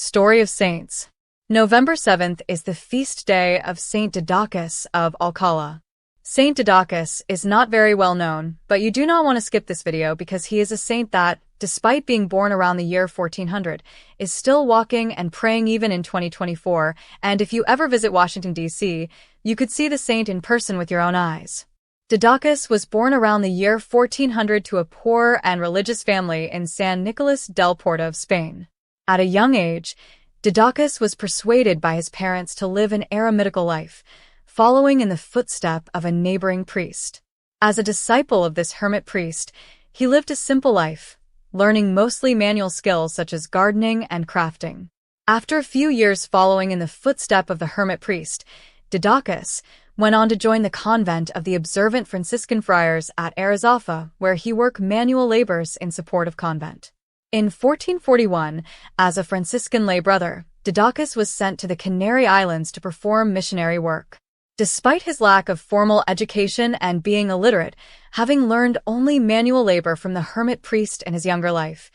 Story of Saints. November 7th is the feast day of Saint Didacus of Alcala. Saint Didacus is not very well known, but you do not want to skip this video because he is a saint that, despite being born around the year 1400, is still walking and praying even in 2024, and if you ever visit Washington, D.C., you could see the saint in person with your own eyes. Didacus was born around the year 1400 to a poor and religious family in San Nicolas del Porto of Spain. At a young age, Didacus was persuaded by his parents to live an eremitical life, following in the footstep of a neighboring priest. As a disciple of this hermit priest, he lived a simple life, learning mostly manual skills such as gardening and crafting. After a few years following in the footstep of the hermit priest, Didacus went on to join the convent of the observant Franciscan friars at Arizafa, where he worked manual labors in support of convent. In 1441, as a Franciscan lay brother, Didacus was sent to the Canary Islands to perform missionary work. Despite his lack of formal education and being illiterate, having learned only manual labor from the hermit priest in his younger life,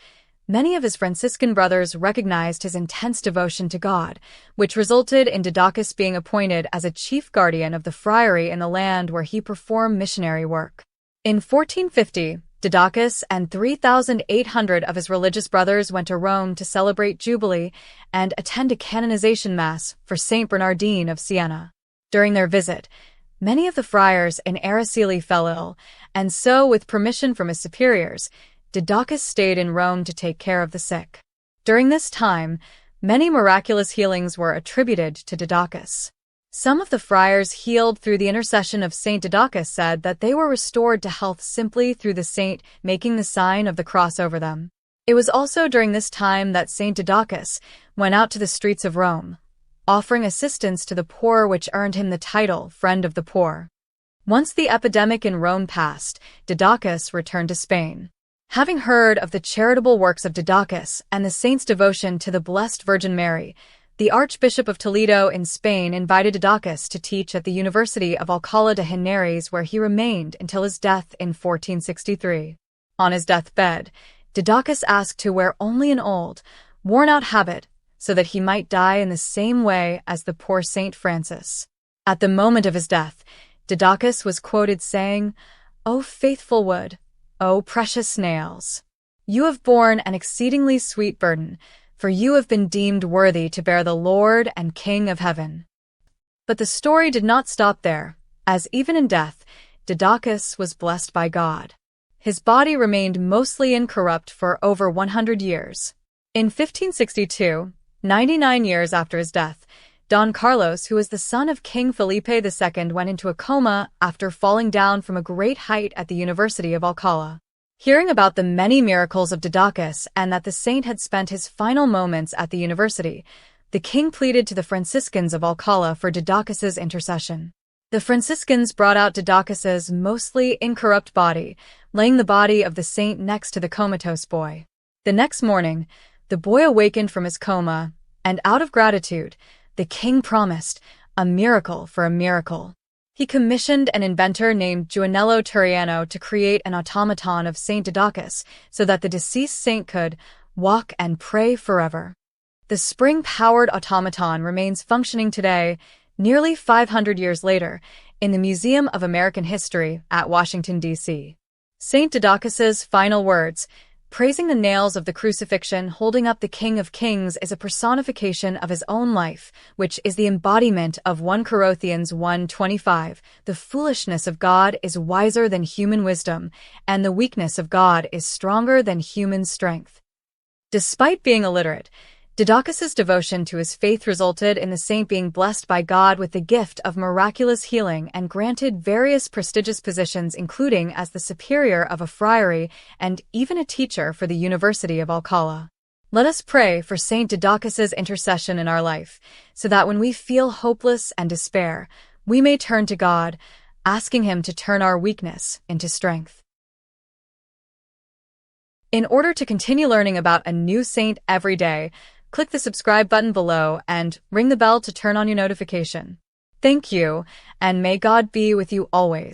many of his Franciscan brothers recognized his intense devotion to God, which resulted in Didacus being appointed as a chief guardian of the friary in the land where he performed missionary work. In 1450, Didacus and 3,800 of his religious brothers went to Rome to celebrate Jubilee and attend a canonization mass for Saint Bernardine of Siena. During their visit, many of the friars in Araceli fell ill, and so, with permission from his superiors, Didacus stayed in Rome to take care of the sick. During this time, many miraculous healings were attributed to Didacus. Some of the friars healed through the intercession of Saint Didacus said that they were restored to health simply through the saint making the sign of the cross over them. It was also during this time that Saint Didacus went out to the streets of Rome, offering assistance to the poor, which earned him the title Friend of the Poor. Once the epidemic in Rome passed, Didacus returned to Spain. Having heard of the charitable works of Didacus and the saint's devotion to the Blessed Virgin Mary, the Archbishop of Toledo in Spain invited Didacus to teach at the University of Alcala de Henares, where he remained until his death in 1463. On his deathbed, Didacus asked to wear only an old, worn-out habit so that he might die in the same way as the poor Saint Francis. At the moment of his death, Didacus was quoted saying, "O faithful wood, O precious snails, you have borne an exceedingly sweet burden, for you have been deemed worthy to bear the Lord and King of heaven." But the story did not stop there, as even in death, Didacus was blessed by God. His body remained mostly incorrupt for over 100 years. In 1562, 99 years after his death, Don Carlos, who was the son of King Felipe II, went into a coma after falling down from a great height at the University of Alcala. Hearing about the many miracles of Didacus and that the saint had spent his final moments at the university, the king pleaded to the Franciscans of Alcala for Didacus's intercession. The Franciscans brought out Didacus's mostly incorrupt body, laying the body of the saint next to the comatose boy. The next morning, the boy awakened from his coma, and out of gratitude, the king promised a miracle for a miracle. He commissioned an inventor named Giuliano Turiano to create an automaton of Saint Didacus so that the deceased saint could walk and pray forever. The spring-powered automaton remains functioning today, nearly 500 years later, in the Museum of American History at Washington, D.C. Saint Didacus's final words, praising the nails of the crucifixion holding up the King of Kings, is a personification of his own life, which is the embodiment of 1 Corinthians 1:25. The foolishness of God is wiser than human wisdom, and the weakness of God is stronger than human strength. Despite being illiterate, Didacus's devotion to his faith resulted in the saint being blessed by God with the gift of miraculous healing and granted various prestigious positions, including as the superior of a friary and even a teacher for the University of Alcala. Let us pray for Saint Didacus's intercession in our life, so that when we feel hopeless and despair, we may turn to God, asking him to turn our weakness into strength. In order to continue learning about a new saint every day, click the subscribe button below and ring the bell to turn on your notification. Thank you, and may God be with you always.